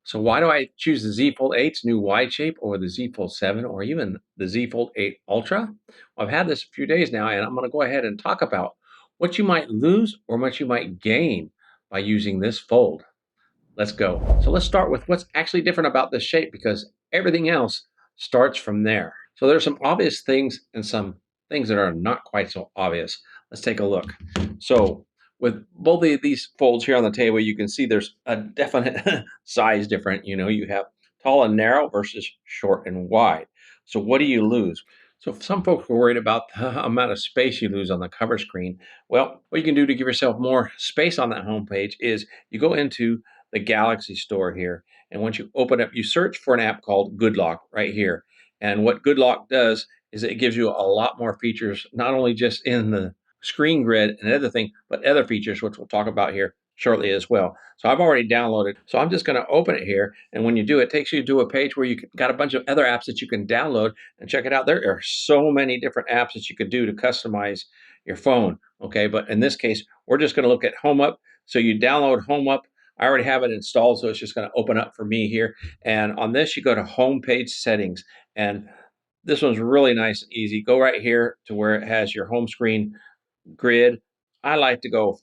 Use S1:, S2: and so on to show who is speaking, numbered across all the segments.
S1: So why do I choose the Z Fold 8's new wide shape or the Z Fold 7 or even the Z Fold 8 Ultra? Well, I've had this a few days now, and I'm going to go ahead and talk about what you might lose or what you might gain by using this fold. Let's go. So let's start with what's actually different about this shape, because everything else starts from there. So there's some obvious things and some things that are not quite so obvious. Let's take a look. So with both of these folds here on the table, you can see there's a definite size difference. You have tall and narrow versus short and wide. So what do you lose? So if some folks were worried about the amount of space you lose on the cover screen, well, what you can do to give yourself more space on that home page is you go into the Galaxy Store here, and once you open up, you search for an app called Goodlock right here. And what Goodlock does is it gives you a lot more features, not only just in the screen grid and other thing, but other features, which we'll talk about here shortly as well. So I've already downloaded. So I'm just going to open it here. And when you do, it takes you to a page where you got a bunch of other apps that you can download and check it out. There are so many different apps that you could do to customize your phone. Okay. But in this case, we're just going to look at Home Up. So you download Home Up. I already have it installed, so it's just going to open up for me here. And on this, you go to Home Page Settings. And this one's really nice and easy. Go right here to where it has your home screen grid. I like to go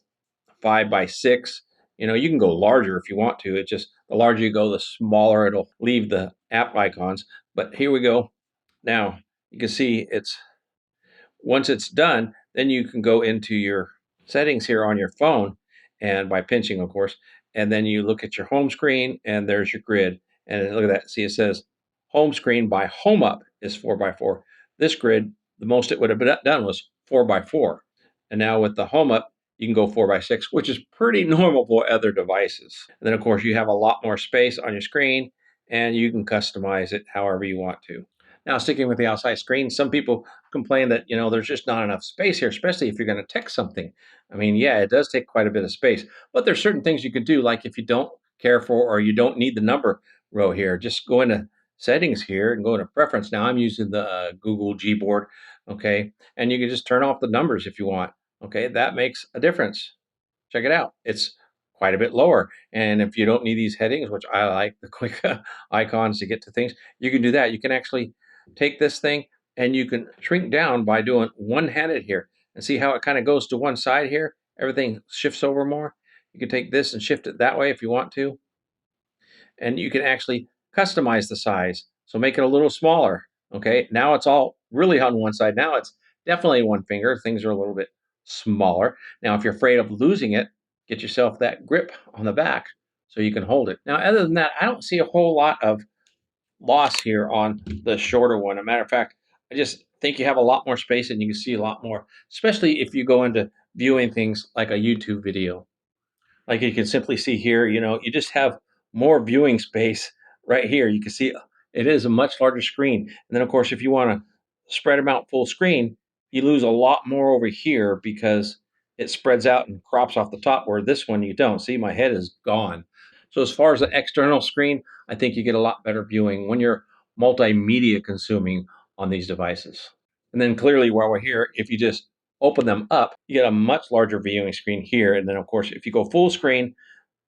S1: 5 by 6. You can go larger if you want to. It's just the larger you go, the smaller it'll leave the app icons. But here we go. Now you can see once it's done, then you can go into your settings here on your phone, and by pinching, of course, and then you look at your home screen, and there's your grid. And look at that. See, it says home screen by Home Up is 4 by 4. This grid, the most it would have been done was 4 by 4. And now with the Home Up, you can go 4 by 6, which is pretty normal for other devices. And then, of course, you have a lot more space on your screen, and you can customize it however you want to. Now, sticking with the outside screen, some people complain that, there's just not enough space here, especially if you're going to text something. I mean, yeah, it does take quite a bit of space, but there's certain things you could do, like if you don't care for or you don't need the number row here, just go into settings here and go into preference. Now I'm using the Google Gboard, okay, and you can just turn off the numbers if you want. Okay, that makes a difference. Check it out. It's quite a bit lower. And if you don't need these headings, which I like the quick icons to get to things, you can do that. You can actually take this thing and you can shrink down by doing one-handed here, and see how it kind of goes to one side here. Everything shifts over more. You can take this and shift it that way if you want to. And you can actually customize the size. So make it a little smaller. Okay, now it's all really on one side. Now it's definitely one finger. Things are a little bit smaller. Now, if you're afraid of losing it, get yourself that grip on the back so you can hold it. Now, other than that, I don't see a whole lot of loss here on the shorter one. As a matter of fact, I just think you have a lot more space and you can see a lot more, especially if you go into viewing things like a YouTube video. Like you can simply see here, you just have more viewing space right here. You can see it is a much larger screen. And then, of course, if you want to spread them out full screen, you lose a lot more over here because it spreads out and crops off the top, where this one you don't. See, my head is gone. So as far as the external screen, I think you get a lot better viewing when you're multimedia consuming on these devices. And then clearly, while we're here, if you just open them up, you get a much larger viewing screen here. And then, of course, if you go full screen,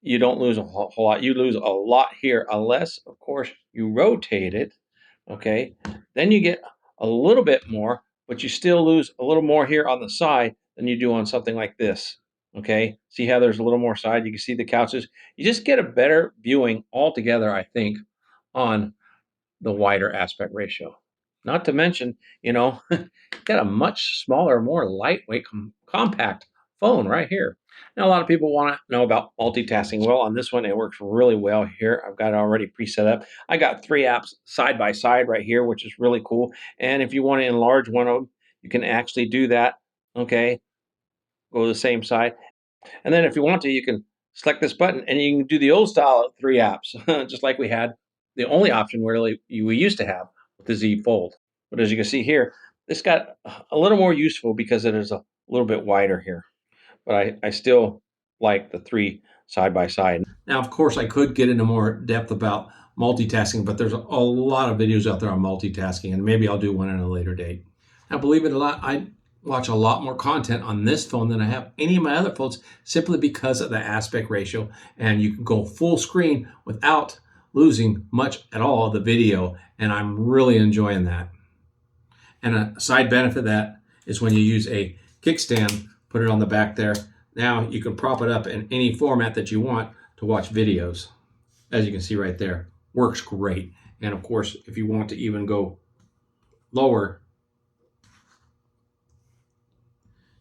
S1: you don't lose a whole lot. You lose a lot here, unless, of course, you rotate it. Okay, then you get a little bit more, but you still lose a little more here on the side than you do on something like this. Okay, see how there's a little more side? You can see the couches. You just get a better viewing altogether, I think, on the wider aspect ratio. Not to mention, got a much smaller, more lightweight, compact phone right here. Now, a lot of people want to know about multitasking. Well, on this one, it works really well here. I've got it already preset up. I got 3 apps side by side right here, which is really cool. And if you want to enlarge one of them, you can actually do that. Okay, go to the same side. And then if you want to, you can select this button and you can do the old style of 3 apps, just like we had. The only option really we used to have with the Z Fold. But as you can see here, this got a little more useful because it is a little bit wider here. But I still like the 3 side by side. Now, of course, I could get into more depth about multitasking, but there's a lot of videos out there on multitasking, and maybe I'll do one at a later date. Now, believe it or not, I watch a lot more content on this phone than I have any of my other phones, simply because of the aspect ratio. And you can go full screen without losing much at all of the video, and I'm really enjoying that. And a side benefit of that is when you use a kickstand, put it on the back there. Now you can prop it up in any format that you want to watch videos. As you can see right there, works great. And of course, if you want to even go lower,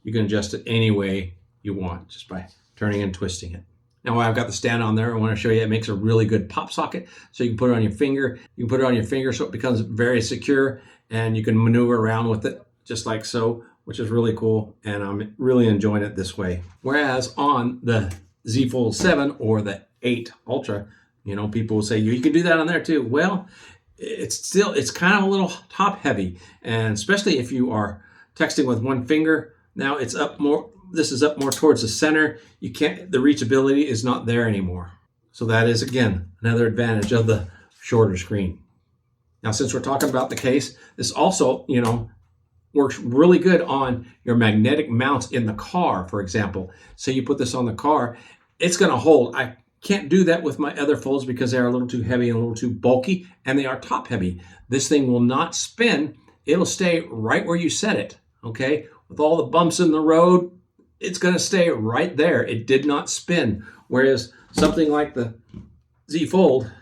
S1: you can adjust it any way you want just by turning and twisting it. Now I've got the stand on there. I want to show you it makes a really good pop socket. So you can put it on your finger. You can put it on your finger so it becomes very secure, and you can maneuver around with it just like so, which is really cool. And I'm really enjoying it this way. Whereas on the Z Fold 7 or the 8 Ultra, you know, people will say you can do that on there too. Well, it's kind of a little top heavy, and especially if you are texting with one finger. Now it's up more. This is up more towards the center. You can't. The reachability is not there anymore. So that is again another advantage of the shorter screen. Now, since we're talking about the case, this also, you know, works really good on your magnetic mounts in the car, for example. So you put this on the car, it's going to hold. I can't do that with my other folds because they are a little too heavy and a little too bulky, and they are top heavy. This thing will not spin. It'll stay right where you set it, okay? With all the bumps in the road, it's going to stay right there. It did not spin. Whereas something like the Z Fold,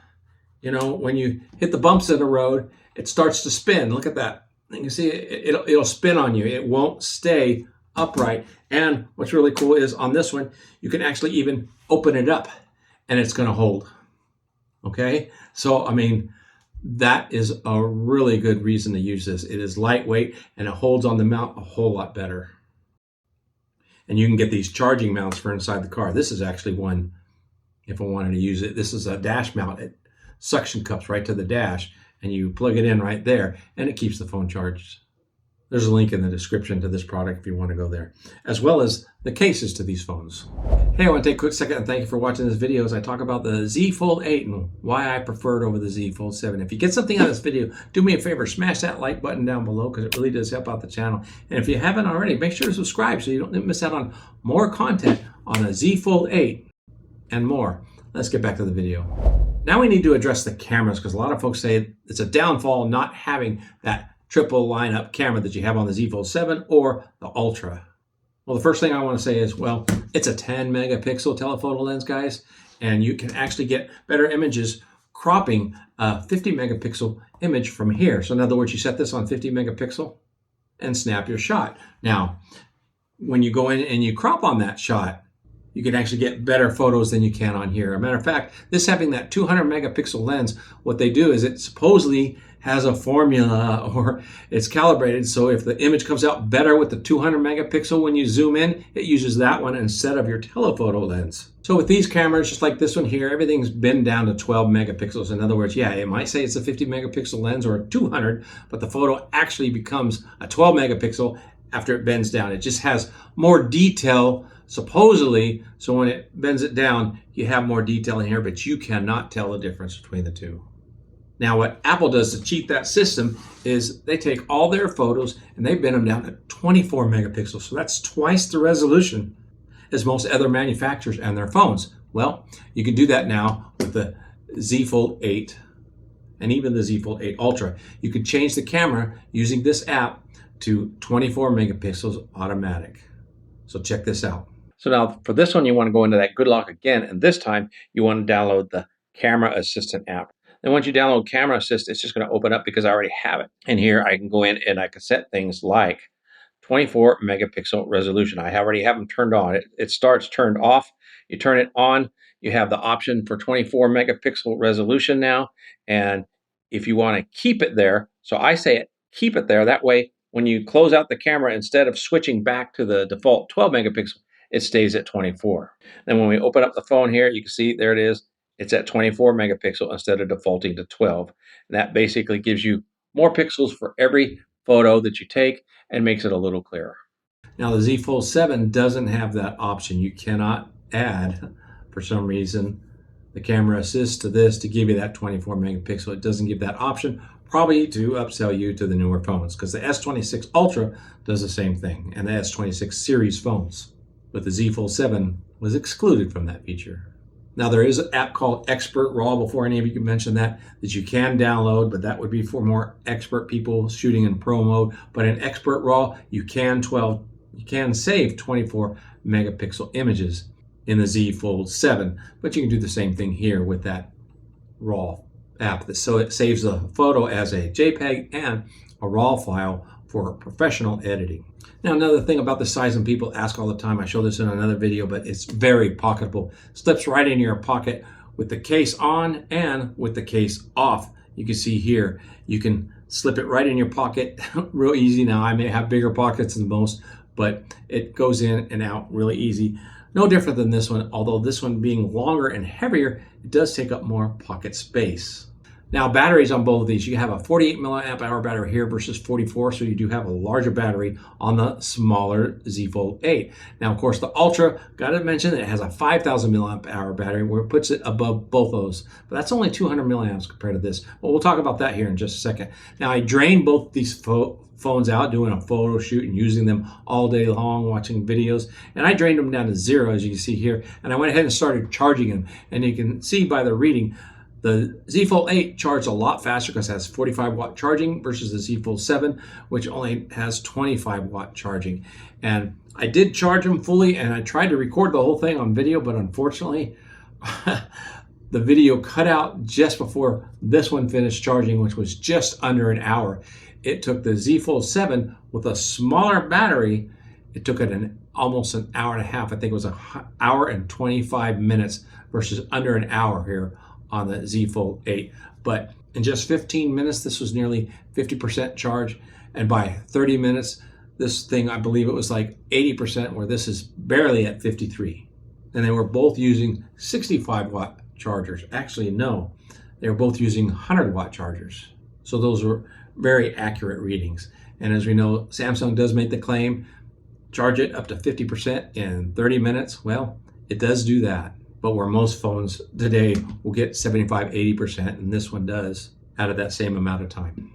S1: you know, when you hit the bumps in the road, it starts to spin. Look at that. You can see it'll spin on you. It won't stay upright. And what's really cool is on this one, you can actually even open it up and it's going to hold. Okay? So, I mean, that is a really good reason to use this. It is lightweight and it holds on the mount a whole lot better. And you can get these charging mounts for inside the car. This is actually one, if I wanted to use it. This is a dash mount. It suction cups right to the dash, and you plug it in right there, and it keeps the phone charged. There's a link in the description to this product if you want to go there, as well as the cases to these phones. Hey, I want to take a quick second and thank you for watching this video as I talk about the Z Fold 8 and why I prefer it over the Z Fold 7. If you get something out of this video, do me a favor, smash that like button down below because it really does help out the channel. And if you haven't already, make sure to subscribe so you don't miss out on more content on the Z Fold 8 and more. Let's get back to the video. Now we need to address the cameras because a lot of folks say it's a downfall not having that triple lineup camera that you have on the Z Fold 7 or the Ultra. Well, the first thing I want to say is, well, it's a 10 megapixel telephoto lens, guys, and you can actually get better images cropping a 50 megapixel image from here. So in other words, you set this on 50 megapixel and snap your shot. Now, when you go in and you crop on that shot, you can actually get better photos than you can on here. As a matter of fact, this having that 200 megapixel lens, what they do is it supposedly has a formula or it's calibrated. So if the image comes out better with the 200 megapixel when you zoom in, it uses that one instead of your telephoto lens. So with these cameras, just like this one here, everything's been down to 12 megapixels. In other words, yeah, it might say it's a 50 megapixel lens or a 200, but the photo actually becomes a 12 megapixel after it bends down. It just has more detail supposedly, so when it bends it down, you have more detail in here, but you cannot tell the difference between the two. Now, what Apple does to cheat that system is they take all their photos and they bend them down to 24 megapixels. So that's twice the resolution as most other manufacturers and their phones. Well, you can do that now with the Z Fold 8 and even the Z Fold 8 Ultra. You can change the camera using this app to 24 megapixels automatic. So check this out. So now for this one, you want to go into that Goodlock again, and this time you want to download the Camera Assistant app. Then once you download Camera Assist, it's just going to open up because I already have it. And here I can go in and I can set things like 24 megapixel resolution. I already have them turned on. It starts turned off. You turn it on. You have the option for 24 megapixel resolution now. And if you want to keep it there, so I say keep it there. That way, when you close out the camera, instead of switching back to the default 12 megapixel, it stays at 24. Then when we open up the phone here, you can see there it is. It's at 24 megapixel instead of defaulting to 12. And that basically gives you more pixels for every photo that you take and makes it a little clearer. Now the Z Fold 7 doesn't have that option. You cannot add, for some reason, the camera assist to this to give you that 24 megapixel. It doesn't give that option, probably to upsell you to the newer phones, because the S26 Ultra does the same thing, and the S26 series phones. But the Z Fold 7 was excluded from that feature. Now there is an app called Expert Raw, before any of you can mention that you can download, but that would be for more expert people shooting in pro mode. But in Expert Raw, you can save 24 megapixel images in the Z Fold 7, but you can do the same thing here with that RAW app. So it saves the photo as a JPEG and a RAW file for professional editing. Now, another thing about the size, and people ask all the time, I show this in another video, but it's very pocketable. Slips right in your pocket with the case on and with the case off. You can see here, you can slip it right in your pocket real easy. Now, I may have bigger pockets than most, but it goes in and out really easy. No different than this one, although this one being longer and heavier, it does take up more pocket space. Now, batteries on both of these, you have a 48 milliamp hour battery here versus 44, so you do have a larger battery on the smaller Z Fold 8. Now, of course, the Ultra, got to mention that it has a 5,000 milliamp hour battery, where it puts it above both those, but that's only 200 milliamps compared to this. But we'll talk about that here in just a second. Now, I drained both these phones out doing a photo shoot and using them all day long, watching videos, and I drained them down to 0, as you can see here, and I went ahead and started charging them, and you can see by the reading, the Z Fold 8 charged a lot faster because it has 45 watt charging versus the Z Fold 7, which only has 25 watt charging. And I did charge them fully, and I tried to record the whole thing on video, but unfortunately, the video cut out just before this one finished charging, which was just under an hour. It took the Z Fold 7 with a smaller battery, it took it almost an hour and a half. I think it was an hour and 25 minutes versus under an hour here on the Z Fold 8. But in just 15 minutes, this was nearly 50% charge. And by 30 minutes, this thing, I believe it was like 80%, where this is barely at 53. And they were both using 65 watt chargers. Actually, no, they were both using 100 watt chargers. So those were very accurate readings. And as we know, Samsung does make the claim, charge it up to 50% in 30 minutes. Well, it does do that. But where most phones today will get 75, 80%, and this one does, out of that same amount of time.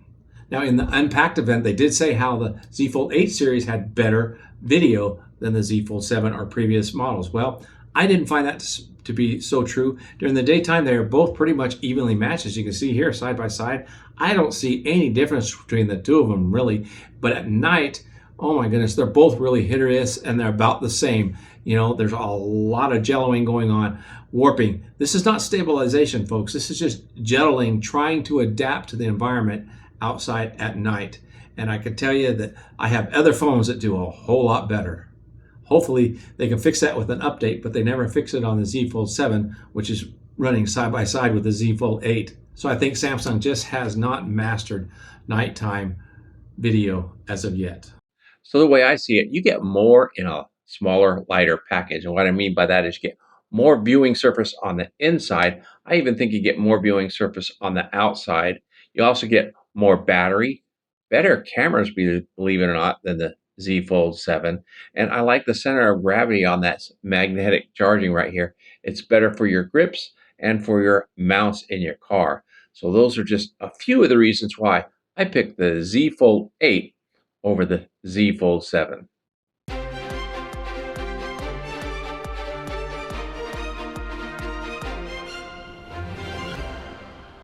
S1: Now, in the Unpacked event, they did say how the Z Fold 8 series had better video than the Z Fold 7 or previous models. Well, I didn't find that to be so true. During the daytime, they are both pretty much evenly matched, as you can see here, side by side. I don't see any difference between the two of them, really. But at night, oh my goodness, they're both really hit or miss, and they're about the same. You know, there's a lot of jelloing going on, warping. This is not stabilization, folks. This is just jelloing, trying to adapt to the environment outside at night. And I can tell you that I have other phones that do a whole lot better. Hopefully they can fix that with an update, but they never fix it on the Z Fold 7, which is running side by side with the Z Fold 8. So I think Samsung just has not mastered nighttime video as of yet. So the way I see it, you get more in a smaller, lighter package. And what I mean by that is you get more viewing surface on the inside. I even think you get more viewing surface on the outside. You also get more battery, better cameras, believe it or not, than the Z Fold 7. And I like the center of gravity on that magnetic charging right here. It's better for your grips and for your mounts in your car. So those are just a few of the reasons why I picked the Z Fold 8 over the Z Fold 7.